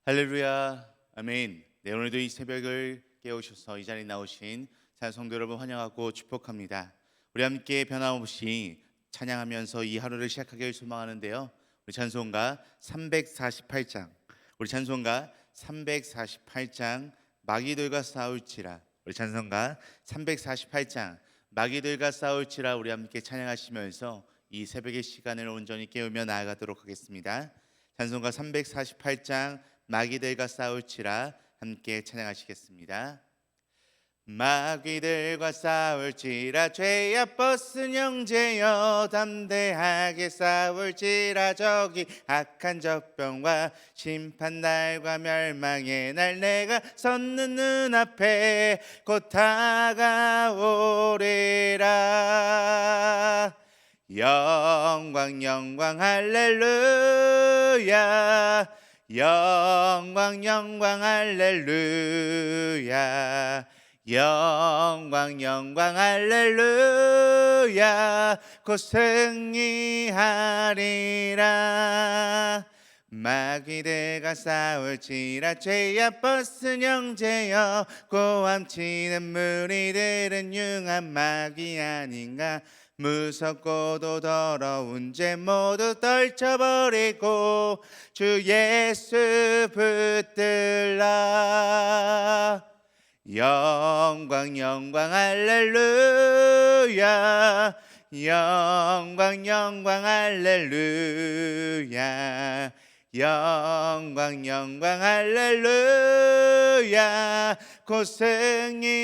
할렐루야, 아멘. 네, 오늘도 이 새벽을 깨우셔서 이 자리에 나오신 찬송도 여러분 환영하고 축복합니다. 우리 함께 변함없이 찬양하면서 이 하루를 시작하길 소망하는데요. 우리 찬송가 348장, 우리 찬송가 348장 마귀들과 싸울지라. 우리 찬송가 348장 마귀들과 싸울지라 우리 함께 찬양하시면서 이 새벽의 시간을 온전히 깨우며 나아가도록 하겠습니다. 찬송가 348장 마귀들과 싸울지라 함께 찬양하시겠습니다. 마귀들과 싸울지라 죄야 벗은 형제여 담대하게 싸울지라 저기 악한 적병과 심판날과 멸망의 날 내가 섰는 눈앞에 곧 다가오리라. 영광 영광 할렐루야. 영광 영광 할렐루야. 영광 영광 할렐루야. 곧 승리하리라. 마귀들과 싸울지라 죄야 벗은 형제여 고함치는 무리들은 융한 마귀 아닌가. 무섭고도 더러운 죄 모두 떨쳐버리고 주 예수 붙들라. 영광 영광 할렐루야. 영광 영광 할렐루야. 영광 영광 할렐루야. 곧 승리하리라.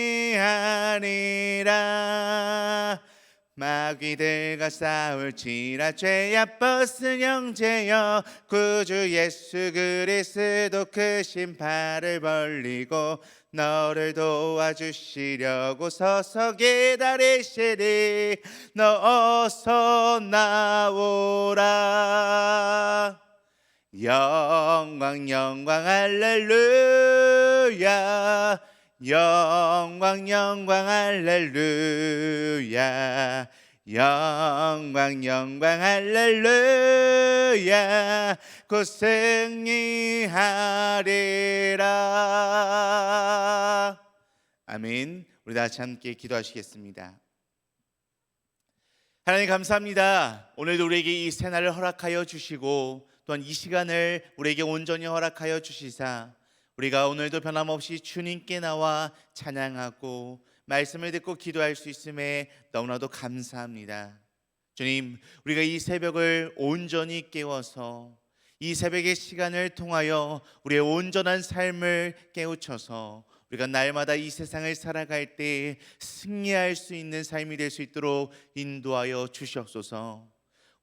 마귀들과 싸울지라 죄야 벗은 형제여 구주 예수 그리스도 크신 팔을 벌리고 너를 도와주시려고 서서 기다리시리. 너 어서 나오라. 영광 영광 할렐루야. 영광 영광 할렐루야. 영광 영광 할렐루야. 곧 승리하리라. 아멘. 우리 다시 함께 기도하시겠습니다. 하나님 감사합니다. 오늘도 우리에게 이 새날을 허락하여 주시고 또한 이 시간을 우리에게 온전히 허락하여 주시사 우리가 오늘도 변함없이 주님께 나와 찬양하고 말씀을 듣고 기도할 수 있음에 너무나도 감사합니다. 주님, 우리가 이 새벽을 온전히 깨워서 이 새벽의 시간을 통하여 우리의 온전한 삶을 깨우쳐서 우리가 날마다 이 세상을 살아갈 때 승리할 수 있는 삶이 될 수 있도록 인도하여 주시옵소서.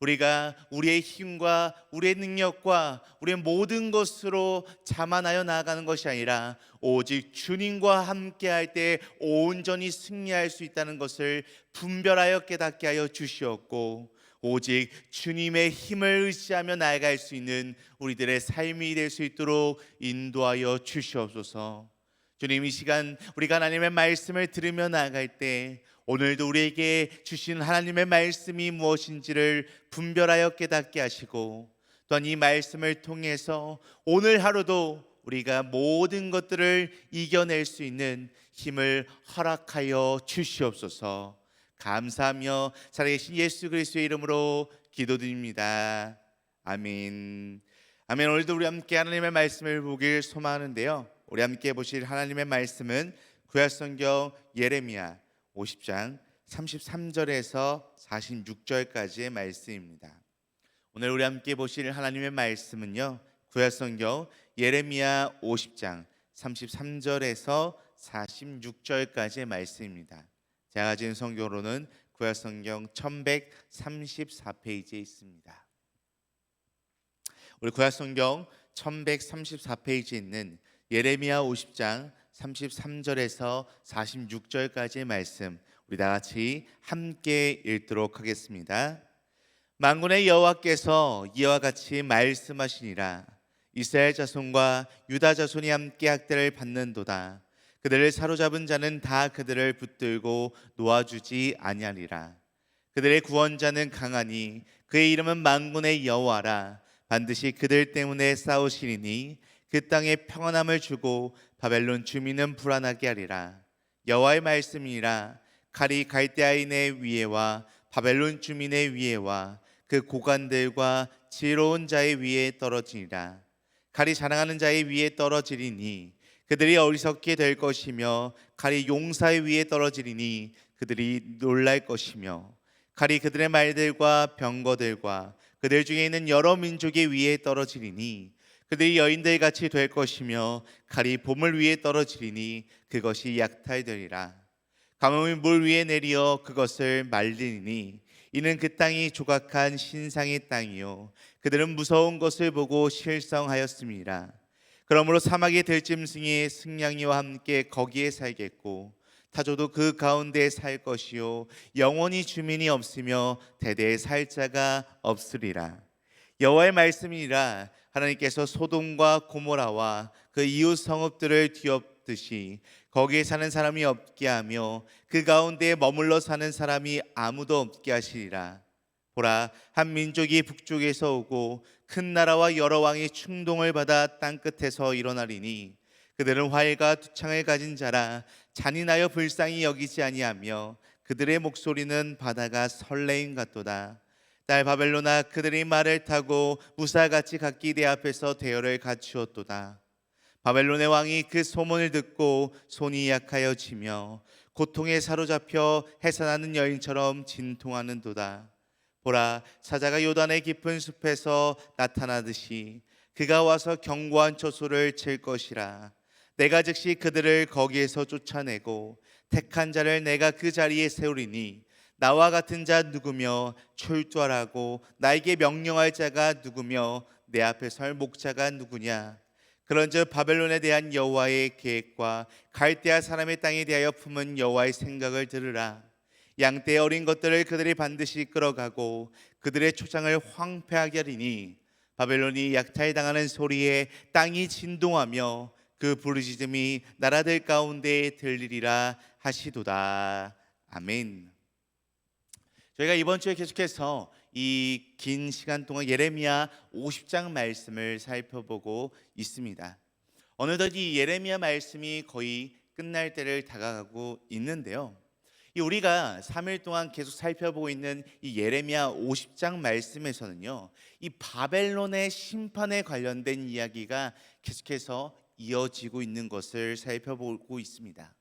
우리가 우리의 힘과 우리의 능력과 우리의 모든 것으로 자만하여 나아가는 것이 아니라 오직 주님과 함께할 때 온전히 승리할 수 있다는 것을 분별하여 깨닫게 하여 주시옵고 오직 주님의 힘을 의지하며 나아갈 수 있는 우리들의 삶이 될 수 있도록 인도하여 주시옵소서. 주님, 이 시간 우리가 하나님의 말씀을 들으며 나아갈 때 오늘도 우리에게 주신 하나님의 말씀이 무엇인지를 분별하여 깨닫게 하시고 또한 이 말씀을 통해서 오늘 하루도 우리가 모든 것들을 이겨낼 수 있는 힘을 허락하여 주시옵소서. 감사하며 살아계신 예수 그리스도의 이름으로 기도드립니다. 아멘. 아멘. 오늘도 우리 함께 하나님의 말씀을 보길 소망하는데요, 우리 함께 보실 하나님의 말씀은 구약성경 예레미야 50장 33절에서 46절까지의 말씀입니다. 오늘 우리 함께 보실 하나님의 말씀은요, 구약성경 예레미야 50장 33절에서 46절까지의 말씀입니다. 제가 가진 성경으로는 구약성경 1134페이지에 있습니다. 우리 구약성경 1134페이지에 있는 예레미야 50장 33절에서 46절까지의 말씀 우리 다 같이 함께 읽도록 하겠습니다. 만군의 여호와께서 이와 같이 말씀하시니라. 이스라엘 자손과 유다 자손이 함께 학대를 받는도다. 그들을 사로잡은 자는 다 그들을 붙들고 놓아주지 아니하리라. 그들의 구원자는 강하니 그의 이름은 만군의 여호와라. 반드시 그들 때문에 싸우시리니 그 땅에 평안함을 주고 바벨론 주민은 불안하게 하리라. 여호와의 말씀이니라. 칼이 갈대아인의 위에와 바벨론 주민의 위에와 그 고관들과 지혜로운 자의 위에 떨어지리라. 칼이 자랑하는 자의 위에 떨어지리니 그들이 어리석게 될 것이며, 칼이 용사의 위에 떨어지리니 그들이 놀랄 것이며, 칼이 그들의 말들과 병거들과 그들 중에 있는 여러 민족의 위에 떨어지리니 그들이 여인들 같이 될 것이며, 칼이 보물 위에 떨어지리니 그것이 약탈되리라. 가뭄이 물 위에 내리어 그것을 말리니 이는 그 땅이 조각한 신상의 땅이요 그들은 무서운 것을 보고 실성하였음이라. 그러므로 사막의 들짐승이 승냥이와 함께 거기에 살겠고, 타조도 그 가운데 살 것이요 영원히 주민이 없으며 대대에 살 자가 없으리라. 여호와의 말씀이니라. 하나님께서 소돔과 고모라와 그 이웃 성읍들을 뒤엎듯이 거기에 사는 사람이 없게 하며 그 가운데에 머물러 사는 사람이 아무도 없게 하시리라. 보라, 한 민족이 북쪽에서 오고 큰 나라와 여러 왕이 충동을 받아 땅끝에서 일어나리니 그들은 활과 두창을 가진 자라. 잔인하여 불쌍히 여기지 아니하며 그들의 목소리는 바다가 설레임 같도다. 딸 바벨로나, 그들이 말을 타고 무사같이 각기 내 앞에서 대열을 갖추었도다. 바벨론의 왕이 그 소문을 듣고 손이 약하여지며 고통에 사로잡혀 해산하는 여인처럼 진통하는도다. 보라, 사자가 요단의 깊은 숲에서 나타나듯이 그가 와서 견고한 처소를 칠 것이라. 내가 즉시 그들을 거기에서 쫓아내고 택한 자를 내가 그 자리에 세우리니 나와 같은 자 누구며 출두하라고 나에게 명령할 자가 누구며 내 앞에 설 목자가 누구냐. 그런즉 바벨론에 대한 여호와의 계획과 갈대아 사람의 땅에 대하여 품은 여호와의 생각을 들으라. 양떼의 어린 것들을 그들이 반드시 끌어가고 그들의 초장을 황폐하게 하리니 바벨론이 약탈당하는 소리에 땅이 진동하며 그 부르짖음이 나라들 가운데 들리리라 하시도다. 아멘. 저희가 이번 주에 계속해서 이 긴 시간 동안 예레미야 50장 말씀을 살펴보고 있습니다. 어느덧 이 예레미야 말씀이 거의 끝날 때를 다가가고 있는데요. 우리가 3일 동안 계속 살펴보고 있는 이 예레미야 50장 말씀에서는요, 이 바벨론의 심판에 관련된 이야기가 계속해서 이어지고 있는 것을 살펴보고 있습니다.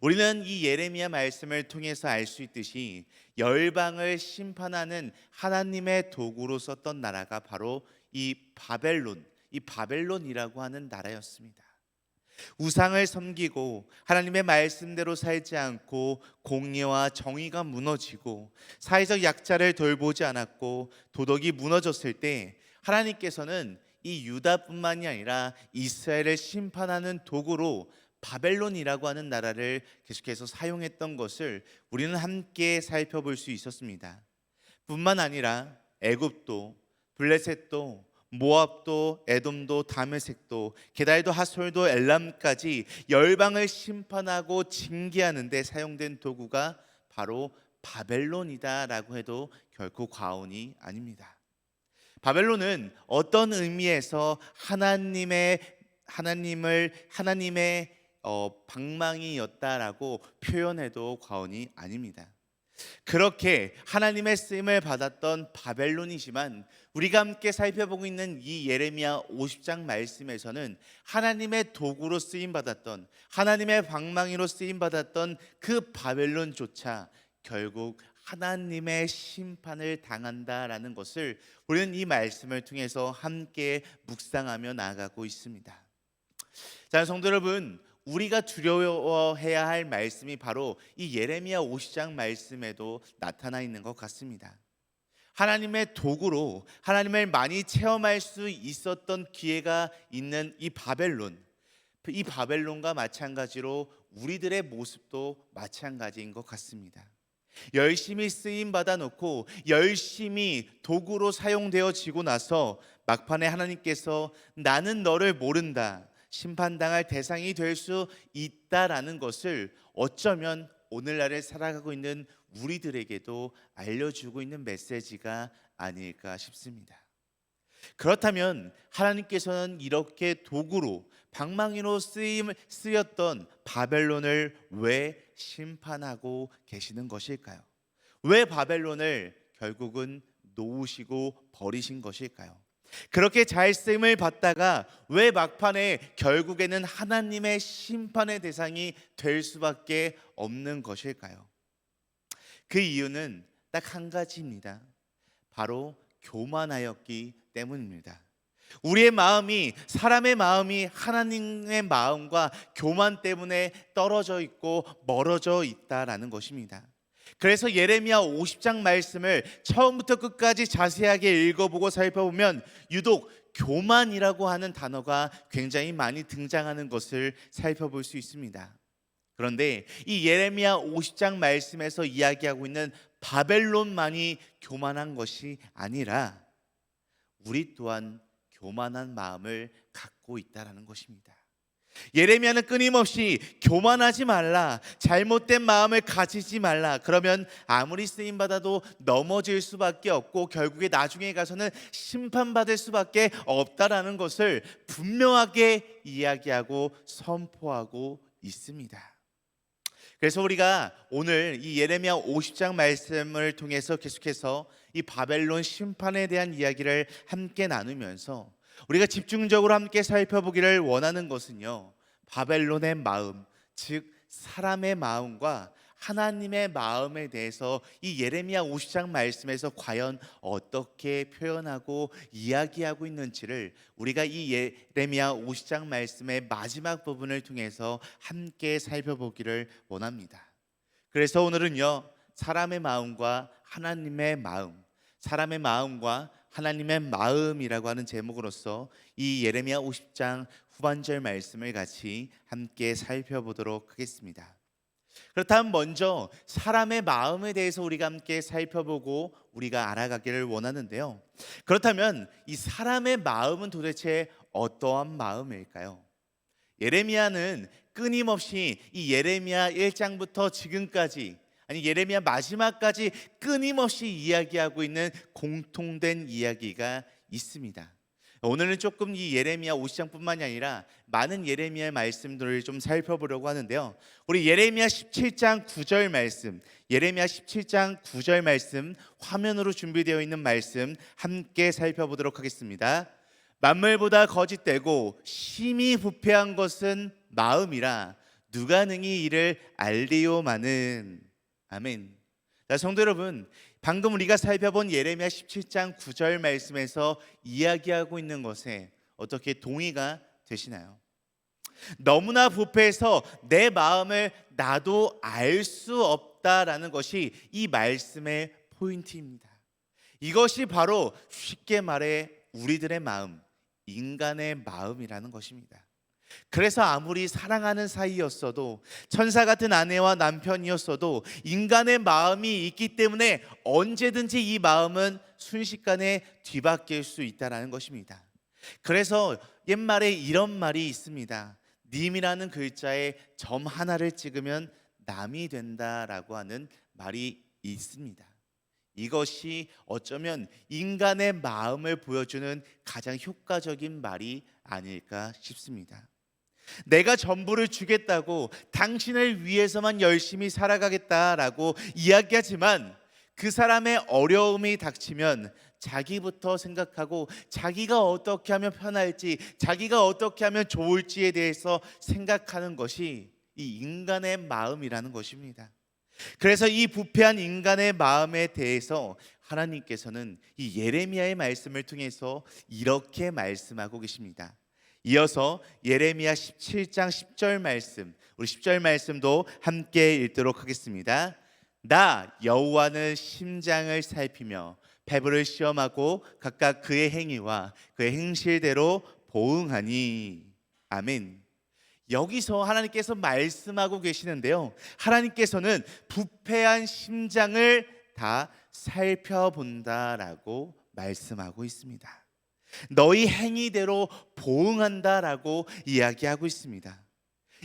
우리는 이 예레미야 말씀을 통해서 알 수 있듯이 열방을 심판하는 하나님의 도구로 썼던 나라가 바로 이 바벨론이라고 하는 나라였습니다. 우상을 섬기고 하나님의 말씀대로 살지 않고 공의와 정의가 무너지고 사회적 약자를 돌보지 않았고 도덕이 무너졌을 때 하나님께서는 이 유다뿐만이 아니라 이스라엘을 심판하는 도구로 바벨론이라고 하는 나라를 계속해서 사용했던 것을 우리는 함께 살펴볼 수 있었습니다. 뿐만 아니라 애굽도, 블레셋도, 모압도, 에돔도, 다메섹도, 게달도, 하솔도, 엘람까지 열방을 심판하고 징계하는 데 사용된 도구가 바로 바벨론이다라고 해도 결코 과언이 아닙니다. 바벨론은 어떤 의미에서 하나님의 방망이였다라고 표현해도 과언이 아닙니다. 그렇게 하나님의 쓰임을 받았던 바벨론이지만 우리가 함께 살펴보고 있는 이 예레미야 50장 말씀에서는 하나님의 도구로 쓰임 받았던, 하나님의 방망이로 쓰임 받았던 그 바벨론조차 결국 하나님의 심판을 당한다라는 것을 우리는 이 말씀을 통해서 함께 묵상하며 나아가고 있습니다. 자, 성도 여러분, 우리가 두려워해야 할 말씀이 바로 이 예레미야 50장 말씀에도 나타나 있는 것 같습니다. 하나님의 도구로 하나님을 많이 체험할 수 있었던 기회가 있는 이 바벨론과 마찬가지로 우리들의 모습도 마찬가지인 것 같습니다. 열심히 쓰임 받아 놓고 열심히 도구로 사용되어지고 나서 막판에 하나님께서 나는 너를 모른다, 심판당할 대상이 될 수 있다라는 것을 어쩌면 오늘날을 살아가고 있는 우리들에게도 알려주고 있는 메시지가 아닐까 싶습니다. 그렇다면 하나님께서는 이렇게 도구로 방망이로 쓰였던 바벨론을 왜 심판하고 계시는 것일까요? 왜 바벨론을 결국은 놓으시고 버리신 것일까요? 그렇게 잘 쓰임을 받다가 왜 막판에 결국에는 하나님의 심판의 대상이 될 수밖에 없는 것일까요? 그 이유는 딱 한 가지입니다. 바로 교만하였기 때문입니다. 우리의 마음이, 사람의 마음이 하나님의 마음과 교만 때문에 떨어져 있고 멀어져 있다라는 것입니다. 그래서 예레미야 50장 말씀을 처음부터 끝까지 자세하게 읽어보고 살펴보면 유독 교만이라고 하는 단어가 굉장히 많이 등장하는 것을 살펴볼 수 있습니다. 그런데 이 예레미야 50장 말씀에서 이야기하고 있는 바벨론만이 교만한 것이 아니라 우리 또한 교만한 마음을 갖고 있다라는 것입니다. 예레미야는 끊임없이 교만하지 말라, 잘못된 마음을 가지지 말라, 그러면 아무리 쓰임 받아도 넘어질 수밖에 없고 결국에 나중에 가서는 심판받을 수밖에 없다라는 것을 분명하게 이야기하고 선포하고 있습니다. 그래서 우리가 오늘 이 예레미야 50장 말씀을 통해서 계속해서 이 바벨론 심판에 대한 이야기를 함께 나누면서 우리가 집중적으로 함께 살펴보기를 원하는 것은요, 바벨론의 마음, 즉 사람의 마음과 하나님의 마음에 대해서 이 예레미야 50장 말씀에서 과연 어떻게 표현하고 이야기하고 있는지를 우리가 이 예레미야 50장 말씀의 마지막 부분을 통해서 함께 살펴보기를 원합니다. 그래서 오늘은요, 사람의 마음과 하나님의 마음, 사람의 마음과 하나님의 마음이라고 하는 제목으로서 이 예레미야 50장 후반절 말씀을 같이 함께 살펴보도록 하겠습니다. 그렇다면 먼저 사람의 마음에 대해서 우리가 함께 살펴보고 우리가 알아가기를 원하는데요. 그렇다면 이 사람의 마음은 도대체 어떠한 마음일까요? 예레미야는 끊임없이 이 예레미야 1장부터 지금까지, 아니 예레미야 마지막까지 끊임없이 이야기하고 있는 공통된 이야기가 있습니다. 오늘은 조금 이 예레미야 50장뿐만이 아니라 많은 예레미야의 말씀들을 좀 살펴보려고 하는데요. 우리 예레미야 17장 9절 말씀, 예레미야 17장 9절 말씀 화면으로 준비되어 있는 말씀 함께 살펴보도록 하겠습니다. 만물보다 거짓되고 심히 부패한 것은 마음이라 누가 능히 이를 알리오마는. 아멘. 자, 성도 여러분, 방금 우리가 살펴본 예레미야 17장 9절 말씀에서 이야기하고 있는 것에 어떻게 동의가 되시나요? 너무나 부패해서 내 마음을 나도 알 수 없다라는 것이 이 말씀의 포인트입니다. 이것이 바로 쉽게 말해 우리들의 마음, 인간의 마음이라는 것입니다. 그래서 아무리 사랑하는 사이였어도, 천사 같은 아내와 남편이었어도 인간의 마음이 있기 때문에 언제든지 이 마음은 순식간에 뒤바뀔 수 있다는 것입니다. 그래서 옛말에 이런 말이 있습니다. 님이라는 글자에 점 하나를 찍으면 남이 된다라고 하는 말이 있습니다. 이것이 어쩌면 인간의 마음을 보여주는 가장 효과적인 말이 아닐까 싶습니다. 내가 전부를 주겠다고, 당신을 위해서만 열심히 살아가겠다라고 이야기하지만 그 사람의 어려움이 닥치면 자기부터 생각하고 자기가 어떻게 하면 편할지, 자기가 어떻게 하면 좋을지에 대해서 생각하는 것이 이 인간의 마음이라는 것입니다. 그래서 이 부패한 인간의 마음에 대해서 하나님께서는 이 예레미야의 말씀을 통해서 이렇게 말씀하고 계십니다. 이어서 예레미야 17장 10절 말씀, 우리 10절 말씀도 함께 읽도록 하겠습니다. 나 여호와는 심장을 살피며 배부를 시험하고 각각 그의 행위와 그의 행실대로 보응하니. 아멘. 여기서 하나님께서 말씀하고 계시는데요, 하나님께서는 부패한 심장을 다 살펴본다라고 말씀하고 있습니다. 너희 행위대로 보응한다라고 이야기하고 있습니다.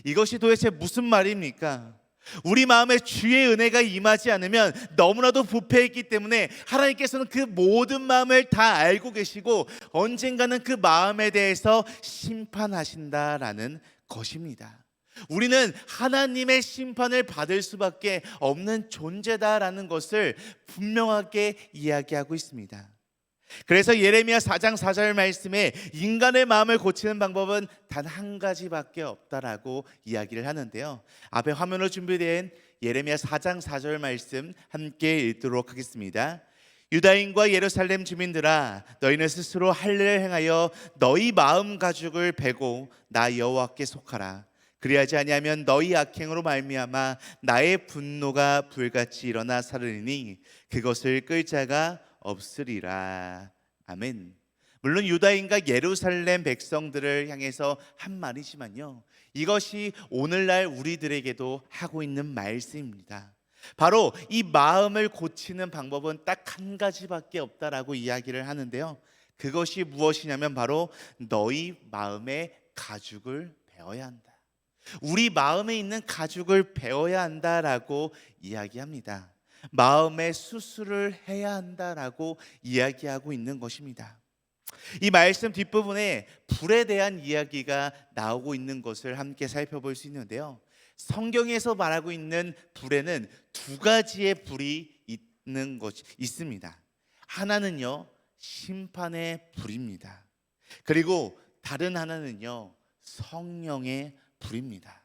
이것이 도대체 무슨 말입니까? 우리 마음에 주의 은혜가 임하지 않으면 너무나도 부패했기 때문에 하나님께서는 그 모든 마음을 다 알고 계시고 언젠가는 그 마음에 대해서 심판하신다라는 것입니다. 우리는 하나님의 심판을 받을 수밖에 없는 존재다라는 것을 분명하게 이야기하고 있습니다. 그래서 예레미야 4장 4절 말씀에 인간의 마음을 고치는 방법은 단 한 가지밖에 없다라고 이야기를 하는데요. 앞에 화면으로 준비된 예레미야 4장 4절 말씀 함께 읽도록 하겠습니다. 유다인과 예루살렘 주민들아, 너희는 스스로 할례를 행하여 너희 마음 가죽을 베고 나 여호와께 속하라. 그리하지 아니하면 너희 악행으로 말미암아 나의 분노가 불같이 일어나 사르리니 그것을 끌 자가 없으리라. 아멘. 물론 유다인과 예루살렘 백성들을 향해서 한 말이지만요, 이것이 오늘날 우리들에게도 하고 있는 말씀입니다. 바로 이 마음을 고치는 방법은 딱 한 가지밖에 없다라고 이야기를 하는데요, 그것이 무엇이냐면 바로 너희 마음의 가죽을 베어야 한다. 우리 마음에 있는 가죽을 베어야 한다라고 이야기합니다. 마음의 수술을 해야 한다라고 이야기하고 있는 것입니다. 이 말씀 뒷부분에 불에 대한 이야기가 나오고 있는 것을 함께 살펴볼 수 있는데요, 성경에서 말하고 있는 불에는 두 가지의 불이 있는 것이 있습니다. 하나는요, 심판의 불입니다. 그리고 다른 하나는요, 성령의 불입니다.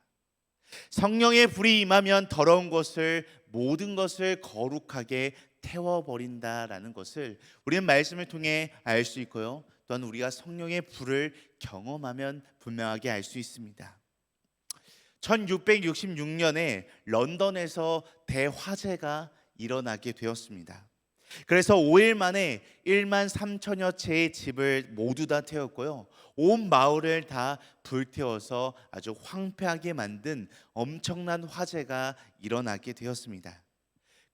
성령의 불이 임하면 더러운 것을, 모든 것을 거룩하게 태워버린다라는 것을 우리는 말씀을 통해 알 수 있고요, 또한 우리가 성령의 불을 경험하면 분명하게 알 수 있습니다. 1666년에 런던에서 대화재가 일어나게 되었습니다. 그래서 5일 만에 1만 3천여 채의 집을 모두 다 태웠고요, 온 마을을 다 불태워서 아주 황폐하게 만든 엄청난 화재가 일어나게 되었습니다.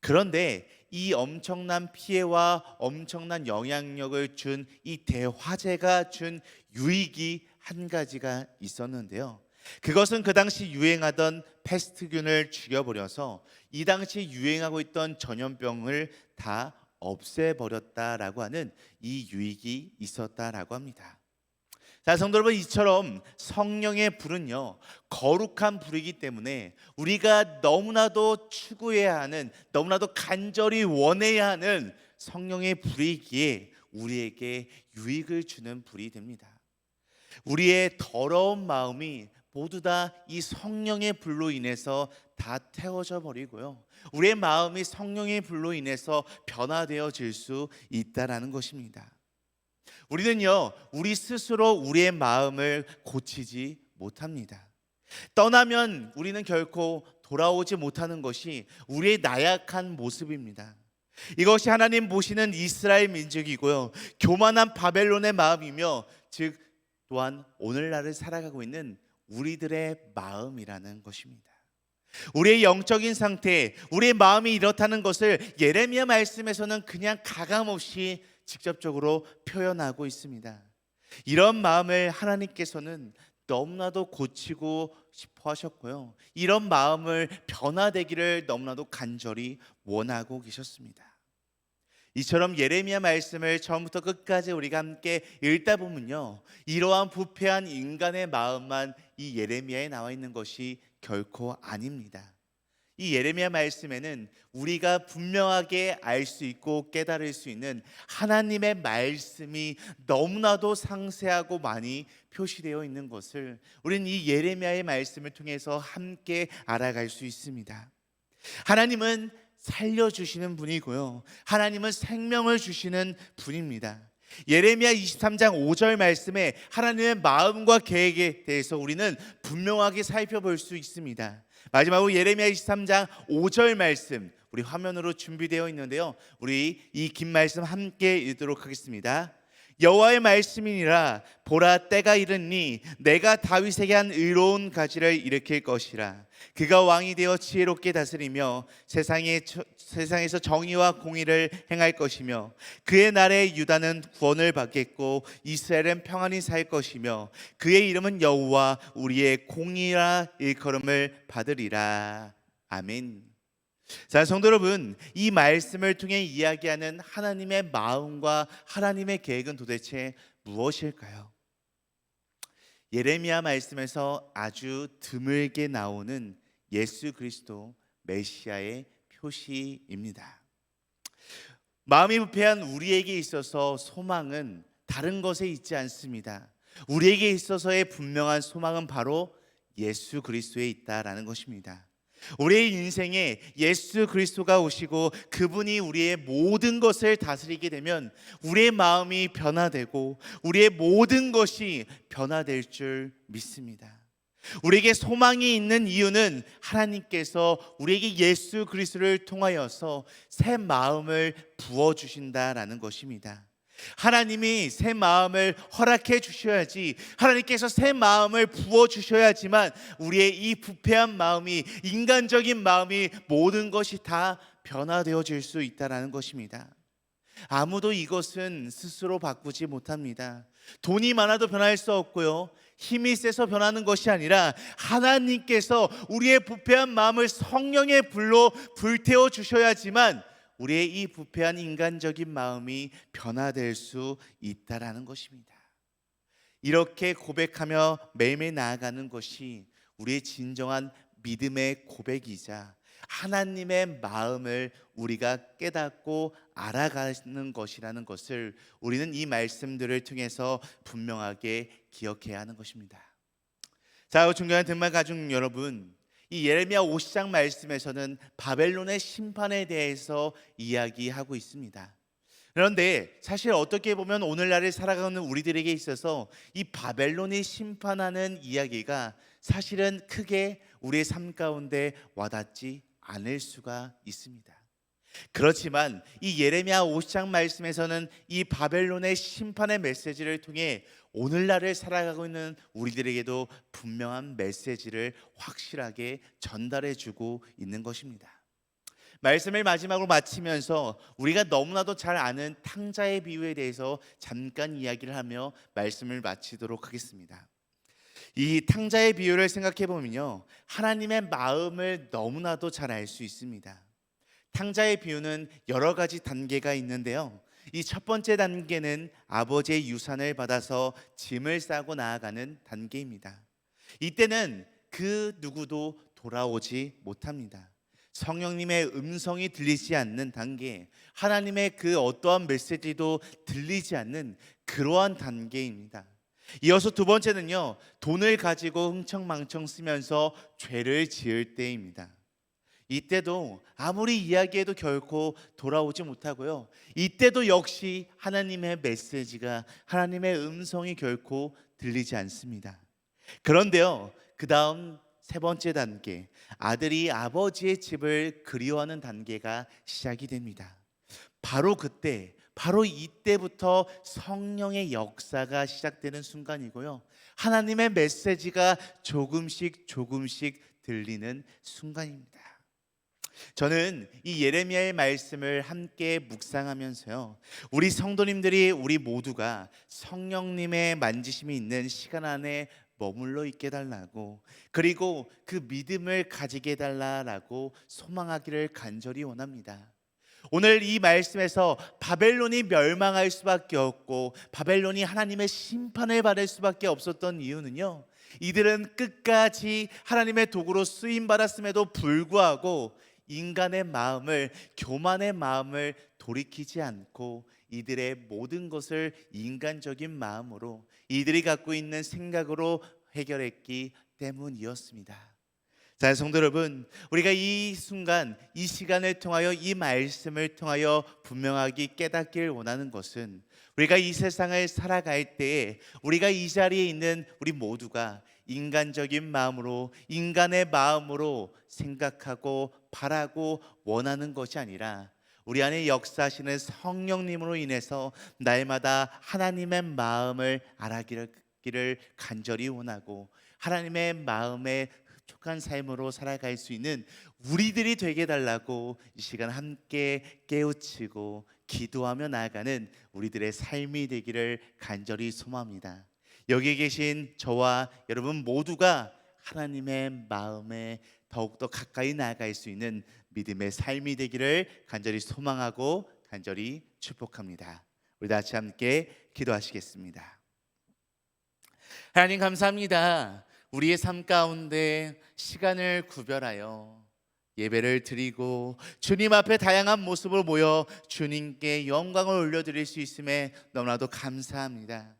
그런데 이 엄청난 피해와 엄청난 영향력을 준 이 대화재가 준 유익이 한 가지가 있었는데요, 그것은 그 당시 유행하던 패스트균을 죽여버려서 이 당시 유행하고 있던 전염병을 다 없애버렸다라고 하는 이 유익이 있었다라고 합니다. 자, 성도 여러분, 이처럼 성령의 불은요, 거룩한 불이기 때문에 우리가 너무나도 추구해야 하는, 너무나도 간절히 원해야 하는 성령의 불이기에 우리에게 유익을 주는 불이 됩니다. 우리의 더러운 마음이 모두 다 이 성령의 불로 인해서 다 태워져 버리고요, 우리의 마음이 성령의 불로 인해서 변화되어질 수 있다라는 것입니다. 우리는요, 우리 스스로 우리의 마음을 고치지 못합니다. 떠나면 우리는 결코 돌아오지 못하는 것이 우리의 나약한 모습입니다. 이것이 하나님 보시는 이스라엘 민족이고요, 교만한 바벨론의 마음이며, 즉 또한 오늘날을 살아가고 있는 우리들의 마음이라는 것입니다. 우리의 영적인 상태, 우리의 마음이 이렇다는 것을 예레미야 말씀에서는 그냥 가감없이 직접적으로 표현하고 있습니다. 이런 마음을 하나님께서는 너무나도 고치고 싶어 하셨고요, 이런 마음을 변화되기를 너무나도 간절히 원하고 계셨습니다. 이처럼 예레미야 말씀을 처음부터 끝까지 우리가 함께 읽다 보면요, 이러한 부패한 인간의 마음만 이 예레미야에 나와 있는 것이 결코 아닙니다. 이 예레미야 말씀에는 우리가 분명하게 알 수 있고 깨달을 수 있는 하나님의 말씀이 너무나도 상세하고 많이 표시되어 있는 것을 우리는 이 예레미야의 말씀을 통해서 함께 알아갈 수 있습니다. 하나님은 살려주시는 분이고요, 하나님은 생명을 주시는 분입니다. 예레미야 23장 5절 말씀에 하나님의 마음과 계획에 대해서 우리는 분명하게 살펴볼 수 있습니다. 마지막으로 예레미야 23장 5절 말씀 우리 화면으로 준비되어 있는데요, 우리 이 긴 말씀 함께 읽도록 하겠습니다. 여호와의 말씀이니라. 보라, 때가 이르니 내가 다윗에게 한 의로운 가지를 일으킬 것이라. 그가 왕이 되어 지혜롭게 다스리며 세상에서 정의와 공의를 행할 것이며, 그의 날에 유다는 구원을 받겠고 이스라엘은 평안히 살 것이며, 그의 이름은 여호와 우리의 공의라 일컬음을 받으리라. 아멘. 자, 성도 여러분, 이 말씀을 통해 이야기하는 하나님의 마음과 하나님의 계획은 도대체 무엇일까요? 예레미야 말씀에서 아주 드물게 나오는 예수 그리스도 메시아의 표시입니다. 마음이 부패한 우리에게 있어서 소망은 다른 것에 있지 않습니다. 우리에게 있어서의 분명한 소망은 바로 예수 그리스도에 있다라는 것입니다. 우리의 인생에 예수 그리스도가 오시고 그분이 우리의 모든 것을 다스리게 되면 우리의 마음이 변화되고 우리의 모든 것이 변화될 줄 믿습니다. 우리에게 소망이 있는 이유는 하나님께서 우리에게 예수 그리스도를 통하여서 새 마음을 부어주신다라는 것입니다. 하나님이 새 마음을 허락해 주셔야지, 하나님께서 새 마음을 부어 주셔야지만 우리의 이 부패한 마음이, 인간적인 마음이 모든 것이 다 변화되어질 수 있다는 것입니다. 아무도 이것은 스스로 바꾸지 못합니다. 돈이 많아도 변할 수 없고요, 힘이 세서 변하는 것이 아니라 하나님께서 우리의 부패한 마음을 성령의 불로 불태워 주셔야지만 우리의 이 부패한 인간적인 마음이 변화될 수 있다라는 것입니다. 이렇게 고백하며 매일매일 나아가는 것이 우리의 진정한 믿음의 고백이자 하나님의 마음을 우리가 깨닫고 알아가는 것이라는 것을 우리는 이 말씀들을 통해서 분명하게 기억해야 하는 것입니다. 자, 존경하는 등말 가족 여러분, 이 예레미야 50장 말씀에서는 바벨론의 심판에 대해서 이야기하고 있습니다. 그런데 사실 어떻게 보면 오늘날을 살아가는 우리들에게 있어서 이 바벨론이 심판하는 이야기가 사실은 크게 우리의 삶 가운데 와닿지 않을 수가 있습니다. 그렇지만 이 예레미야 50장 말씀에서는 이 바벨론의 심판의 메시지를 통해 오늘날을 살아가고 있는 우리들에게도 분명한 메시지를 확실하게 전달해 주고 있는 것입니다. 말씀을 마지막으로 마치면서 우리가 너무나도 잘 아는 탕자의 비유에 대해서 잠깐 이야기를 하며 말씀을 마치도록 하겠습니다. 이 탕자의 비유를 생각해 보면요, 하나님의 마음을 너무나도 잘 알 수 있습니다. 탕자의 비유는 여러 가지 단계가 있는데요, 이 첫 번째 단계는 아버지의 유산을 받아서 짐을 싸고 나아가는 단계입니다. 이때는 그 누구도 돌아오지 못합니다. 성령님의 음성이 들리지 않는 단계, 하나님의 그 어떠한 메시지도 들리지 않는 그러한 단계입니다. 이어서 두 번째는요, 돈을 가지고 흥청망청 쓰면서 죄를 지을 때입니다. 이때도 아무리 이야기해도 결코 돌아오지 못하고요, 이때도 역시 하나님의 메시지가, 하나님의 음성이 결코 들리지 않습니다. 그런데요, 그 다음 세 번째 단계, 아들이 아버지의 집을 그리워하는 단계가 시작이 됩니다. 바로 그때, 바로 이때부터 성령의 역사가 시작되는 순간이고요, 하나님의 메시지가 조금씩 들리는 순간입니다. 저는 이 예레미야의 말씀을 함께 묵상하면서요, 우리 성도님들이, 우리 모두가 성령님의 만지심이 있는 시간 안에 머물러 있게 해달라고, 그리고 그 믿음을 가지게 해달라고 소망하기를 간절히 원합니다. 오늘 이 말씀에서 바벨론이 멸망할 수밖에 없고 바벨론이 하나님의 심판을 받을 수밖에 없었던 이유는요, 이들은 끝까지 하나님의 도구로 쓰임 받았음에도 불구하고 인간의 마음을, 교만의 마음을 돌이키지 않고 이들의 모든 것을 인간적인 마음으로, 이들이 갖고 있는 생각으로 해결했기 때문이었습니다. 자, 성도 여러분, 우리가 이 순간, 이 시간을 통하여, 이 말씀을 통하여 분명하게 깨닫기를 원하는 것은, 우리가 이 세상을 살아갈 때에 우리가 이 자리에 있는 우리 모두가 인간적인 마음으로, 인간의 마음으로 생각하고 바라고 원하는 것이 아니라 우리 안에 역사하시는 성령님으로 인해서 날마다 하나님의 마음을 알아가기를 간절히 원하고 하나님의 마음에 흡족한 삶으로 살아갈 수 있는 우리들이 되게 해달라고 이 시간 함께 깨우치고 기도하며 나아가는 우리들의 삶이 되기를 간절히 소망합니다. 여기 계신 저와 여러분 모두가 하나님의 마음에 더욱더 가까이 나아갈 수 있는 믿음의 삶이 되기를 간절히 소망하고 간절히 축복합니다. 우리 다 같이 함께 기도하시겠습니다. 하나님 감사합니다. 우리의 삶 가운데 시간을 구별하여 예배를 드리고 주님 앞에 다양한 모습으로 모여 주님께 영광을 올려드릴 수 있음에 너무나도 감사합니다.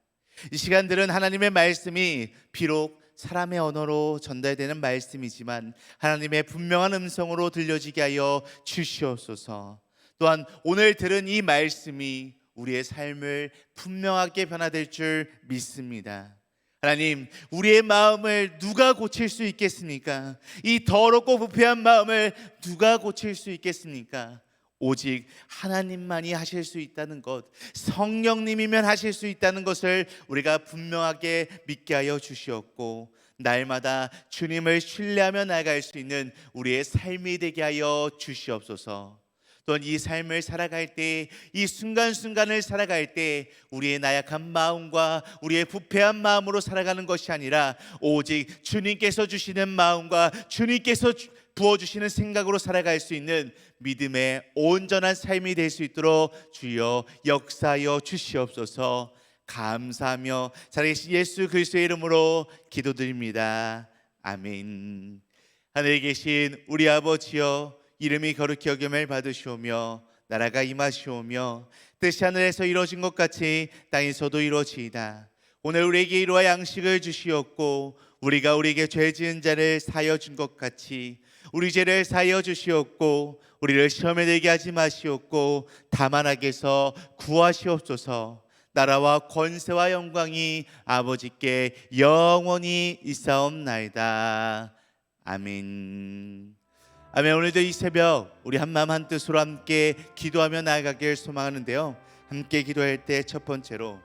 이 시간들은 하나님의 말씀이 비록 사람의 언어로 전달되는 말씀이지만 하나님의 분명한 음성으로 들려지게 하여 주시옵소서. 또한 오늘 들은 이 말씀이 우리의 삶을 분명하게 변화될 줄 믿습니다. 하나님, 우리의 마음을 누가 고칠 수 있겠습니까? 이 더럽고 부패한 마음을 누가 고칠 수 있겠습니까? 오직 하나님만이 하실 수 있다는 것, 성령님이면 하실 수 있다는 것을 우리가 분명하게 믿게 하여 주시옵고, 날마다 주님을 신뢰하며 나아갈 수 있는 우리의 삶이 되게 하여 주시옵소서. 또한 이 삶을 살아갈 때, 이 순간순간을 살아갈 때 우리의 나약한 마음과 우리의 부패한 마음으로 살아가는 것이 아니라 오직 주님께서 주시는 마음과 주님께서 부어주시는 생각으로 살아갈 수 있는 믿음의 온전한 삶이 될 수 있도록 주여 역사하여 주시옵소서. 감사하며 살아계신 예수 그리스도의 이름으로 기도드립니다. 아멘. 하늘에 계신 우리 아버지여, 이름이 거룩히 여김을 받으시오며 나라가 임하시오며 뜻이 하늘에서 이루어진 것 같이 땅에서도 이루어지이다. 오늘 우리에게 이루와 양식을 주시옵고 우리가 우리에게 죄 지은 자를 사하여 준 것 같이 우리 죄를 사하여 주시옵고 우리를 시험에 들게 하지 마시옵고 다만 악에서 구하시옵소서. 나라와 권세와 영광이 아버지께 영원히 있사옵나이다. 아멘. 아멘. 오늘도 이 새벽 우리 한마음 한뜻으로 함께 기도하며 나아가길 소망하는데요, 함께 기도할 때 첫 번째로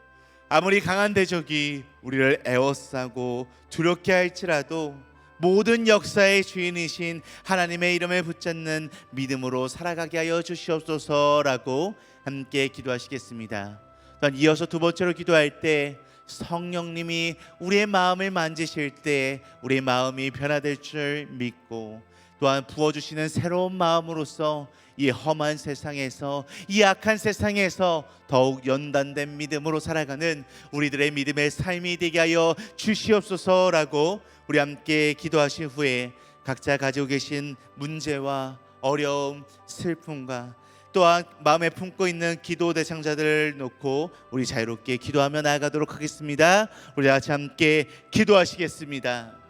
아무리 강한 대적이 우리를 에워싸고 두렵게 할지라도 모든 역사의 주인이신 하나님의 이름을 붙잡는 믿음으로 살아가게 하여 주시옵소서라고 함께 기도하시겠습니다. 또한 이어서 두 번째로 기도할 때 성령님이 우리의 마음을 만지실 때 우리의 마음이 변화될 줄 믿고 또한 부어주시는 새로운 마음으로서 이 험한 세상에서, 이 악한 세상에서 더욱 연단된 믿음으로 살아가는 우리들의 믿음의 삶이 되게 하여 주시옵소서라고 우리 함께 기도하신 후에 각자 가지고 계신 문제와 어려움, 슬픔과 또한 마음에 품고 있는 기도 대상자들을 놓고 우리 자유롭게 기도하며 나아가도록 하겠습니다. 우리 같이 함께 기도하시겠습니다.